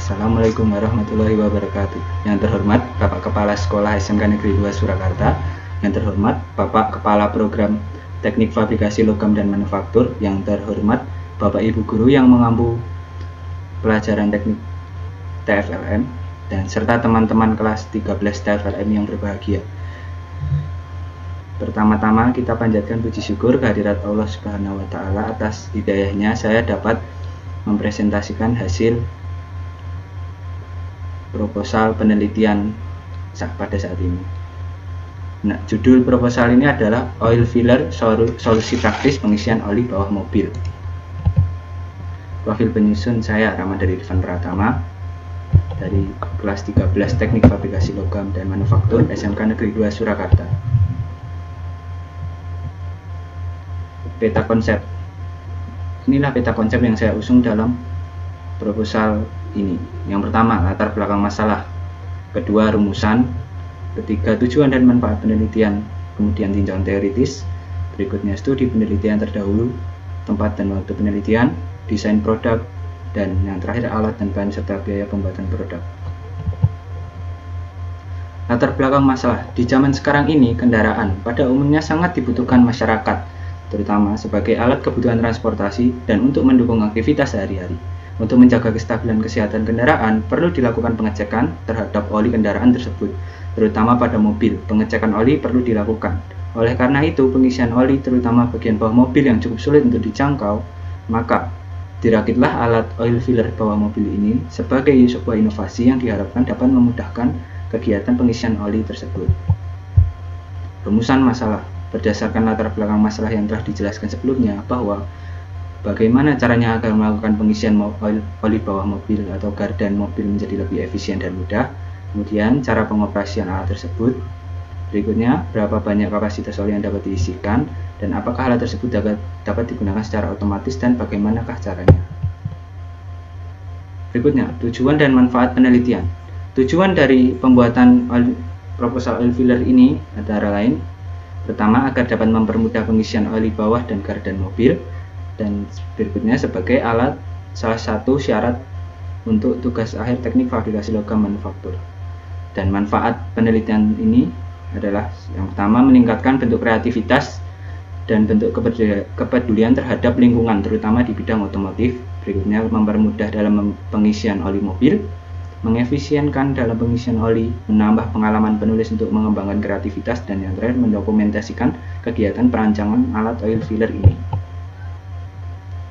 Assalamualaikum warahmatullahi wabarakatuh. Yang terhormat Bapak Kepala Sekolah SMK Negeri 2 Surakarta, yang terhormat Bapak Kepala Program Teknik Fabrikasi Logam dan Manufaktur, yang terhormat Bapak Ibu Guru yang mengampu pelajaran teknik TFLM, dan serta teman-teman kelas 13 TFLM yang berbahagia. Pertama-tama kita panjatkan puji syukur kehadirat Allah Subhanahu wa Ta'ala atas hidayahnya saya dapat mempresentasikan hasil proposal penelitian pada saat ini. Nah, judul proposal ini adalah Oil Filler Solusi Praktis Pengisian Oli Bawah Mobil. Profil penyusun saya Ramadhan Irfan Pratama dari kelas 13 Teknik Fabrikasi Logam dan Manufaktur SMK Negeri 2 Surakarta. Peta konsep. Inilah peta konsep yang saya usung dalam proposal ini. Yang pertama, latar belakang masalah. Kedua, rumusan. Ketiga, tujuan dan manfaat penelitian. Kemudian tinjauan teoritis. Berikutnya, studi penelitian terdahulu, tempat dan waktu penelitian, desain produk, dan yang terakhir alat dan bahan serta biaya pembuatan produk. Latar belakang masalah. Di zaman sekarang ini, kendaraan pada umumnya sangat dibutuhkan masyarakat, terutama sebagai alat kebutuhan transportasi dan untuk mendukung aktivitas sehari-hari. Untuk menjaga kestabilan kesehatan kendaraan, perlu dilakukan pengecekan terhadap oli kendaraan tersebut, terutama pada mobil. Pengecekan oli perlu dilakukan. Oleh karena itu, pengisian oli terutama bagian bawah mobil yang cukup sulit untuk dijangkau, maka dirakitlah alat oil filler bawah mobil ini sebagai sebuah inovasi yang diharapkan dapat memudahkan kegiatan pengisian oli tersebut. Rumusan masalah. Berdasarkan latar belakang masalah yang telah dijelaskan sebelumnya, bahwa bagaimana caranya agar melakukan pengisian oli bawah mobil atau gardan mobil menjadi lebih efisien dan mudah. Kemudian cara pengoperasian alat tersebut. Berikutnya, berapa banyak kapasitas oli yang dapat diisikan, dan apakah alat tersebut dapat digunakan secara otomatis dan bagaimanakah caranya. Berikutnya, tujuan dan manfaat penelitian. Tujuan dari pembuatan proposal oil filler ini antara lain: pertama, agar dapat mempermudah pengisian oli bawah dan gardan mobil, dan berikutnya sebagai salah satu syarat untuk tugas akhir teknik fabrikasi logam manufaktur. Dan manfaat penelitian ini adalah yang pertama, meningkatkan bentuk kreativitas dan bentuk kepedulian terhadap lingkungan, terutama di bidang otomotif. Berikutnya, mempermudah dalam pengisian oli mobil, mengefisienkan dalam pengisian oli, menambah pengalaman penulis untuk mengembangkan kreativitas, dan yang terakhir, mendokumentasikan kegiatan perancangan alat oil filler ini.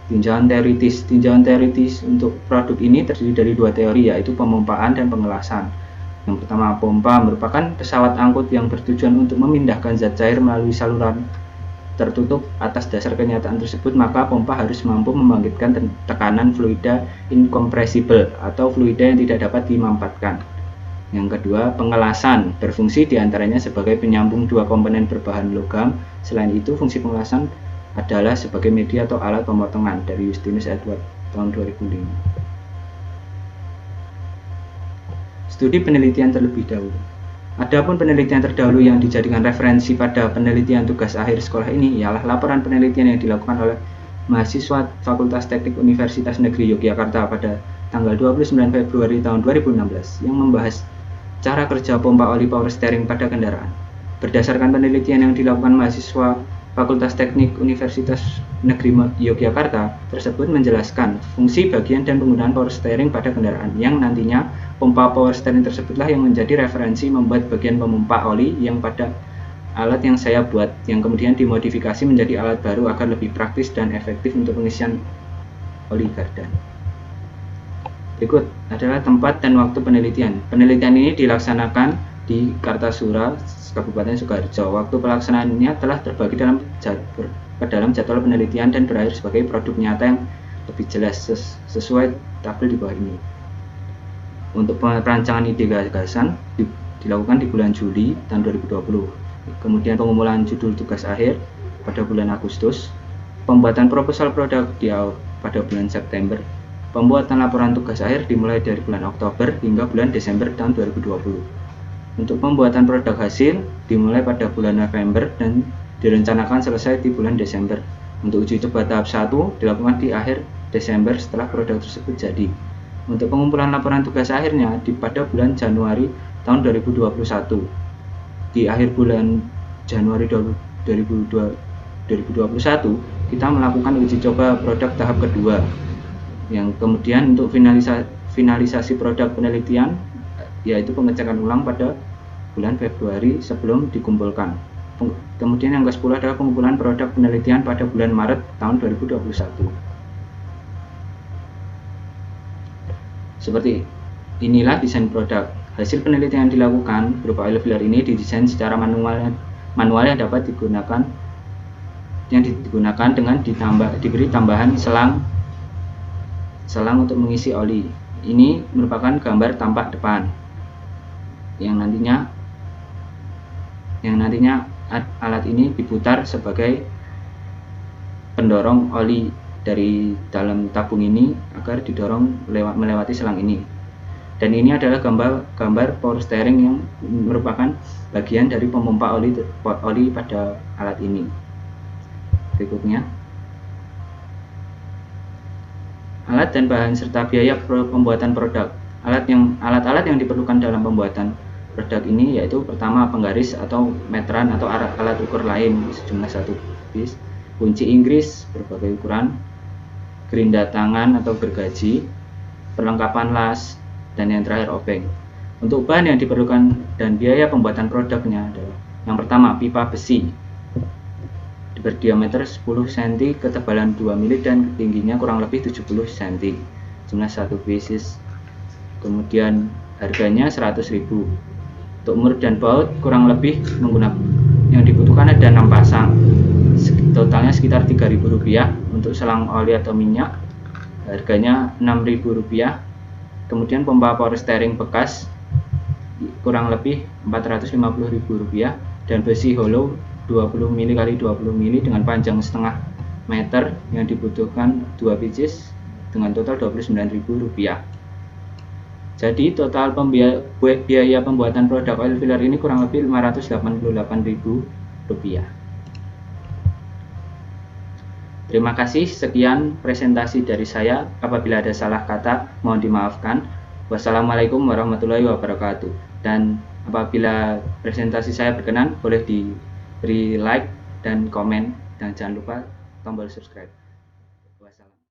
Tinjauan teoritis. Tinjauan teoritis untuk produk ini terdiri dari dua teori, yaitu pemompaan dan pengelasan. Yang pertama, pompa merupakan pesawat angkut yang bertujuan untuk memindahkan zat cair melalui saluran tertutup. Atas dasar kenyataan tersebut, maka pompa harus mampu membangkitkan tekanan fluida incompressible atau fluida yang tidak dapat dimampatkan. Yang kedua, pengelasan berfungsi diantaranya sebagai penyambung dua komponen berbahan logam. Selain itu, fungsi pengelasan adalah sebagai media atau alat pemotongan, dari Justinus Edward tahun 2005. Studi penelitian terlebih dahulu. Adapun penelitian terdahulu yang dijadikan referensi pada penelitian tugas akhir sekolah ini ialah laporan penelitian yang dilakukan oleh mahasiswa Fakultas Teknik Universitas Negeri Yogyakarta pada tanggal 29 Februari tahun 2016 yang membahas cara kerja pompa oli power steering pada kendaraan. Berdasarkan penelitian yang dilakukan mahasiswa Fakultas Teknik Universitas Negeri Yogyakarta tersebut menjelaskan fungsi, bagian, dan penggunaan power steering pada kendaraan, yang nantinya pompa power steering tersebutlah yang menjadi referensi membuat bagian pemompa oli yang pada alat yang saya buat, yang kemudian dimodifikasi menjadi alat baru agar lebih praktis dan efektif untuk pengisian oli gardan. Berikut adalah tempat dan waktu penelitian. Penelitian ini dilaksanakan di Kartasura, Kabupaten Sukoharjo. Waktu pelaksanaannya telah terbagi dalam jadwal penelitian dan berakhir sebagai produk nyata yang lebih jelas sesuai tabel di bawah ini. Untuk perancangan ide gagasan dilakukan di bulan Juli tahun 2020. Kemudian pengumpulan judul tugas akhir pada bulan Agustus. Pembuatan proposal produk pada bulan September. Pembuatan laporan tugas akhir dimulai dari bulan Oktober hingga bulan Desember tahun 2020. Untuk pembuatan produk hasil dimulai pada bulan November dan direncanakan selesai di bulan Desember. Untuk uji coba tahap 1 dilakukan di akhir Desember setelah produk tersebut jadi. Untuk pengumpulan laporan tugas akhirnya pada bulan Januari tahun 2021. Di akhir bulan Januari 2021 kita melakukan uji coba produk tahap kedua, yang kemudian untuk finalisasi produk penelitian yaitu pengecekan ulang pada bulan Februari sebelum dikumpulkan. Kemudian yang ke-10 adalah pengumpulan produk penelitian pada bulan Maret tahun 2021. Seperti inilah desain produk. Hasil penelitian yang dilakukan berupa oil filler ini didesain secara manual yang dapat digunakan dengan diberi tambahan selang untuk mengisi oli. Ini merupakan gambar tampak depan yang nantinya alat ini diputar sebagai pendorong oli dari dalam tabung ini agar didorong melewati selang ini. Dan ini adalah gambar power steering yang merupakan bagian dari pemompa oli pada alat ini. Berikutnya, alat dan bahan serta biaya pembuatan produk. Alat-alat yang diperlukan dalam pembuatan produk ini yaitu pertama penggaris atau meteran atau alat ukur lain sejumlah 1 piece, kunci Inggris berbagai ukuran, gerinda tangan atau gergaji, perlengkapan las, dan yang terakhir obeng. Untuk bahan yang diperlukan dan biaya pembuatan produknya adalah yang pertama pipa besi berdiameter 10 cm, ketebalan 2 mm dan tingginya kurang lebih 70 cm, jumlah 1 pieces. Kemudian harganya 100.000. Untuk mur dan baut kurang lebih menggunakan yang dibutuhkan ada 6 pasang, totalnya sekitar Rp3.000. Untuk selang oli atau minyak harganya Rp6.000. Kemudian pompa power steering bekas kurang lebih Rp450.000 dan besi hollow 20 mili x 20 mili dengan panjang setengah meter yang dibutuhkan 2 pieces dengan total Rp29.000. Jadi total biaya pembuatan produk oil filler ini kurang lebih Rp588.000. Terima kasih, sekian presentasi dari saya. Apabila ada salah kata, mohon dimaafkan. Wassalamualaikum warahmatullahi wabarakatuh. Dan apabila presentasi saya berkenan, boleh diberi like dan komen, dan jangan lupa tombol subscribe.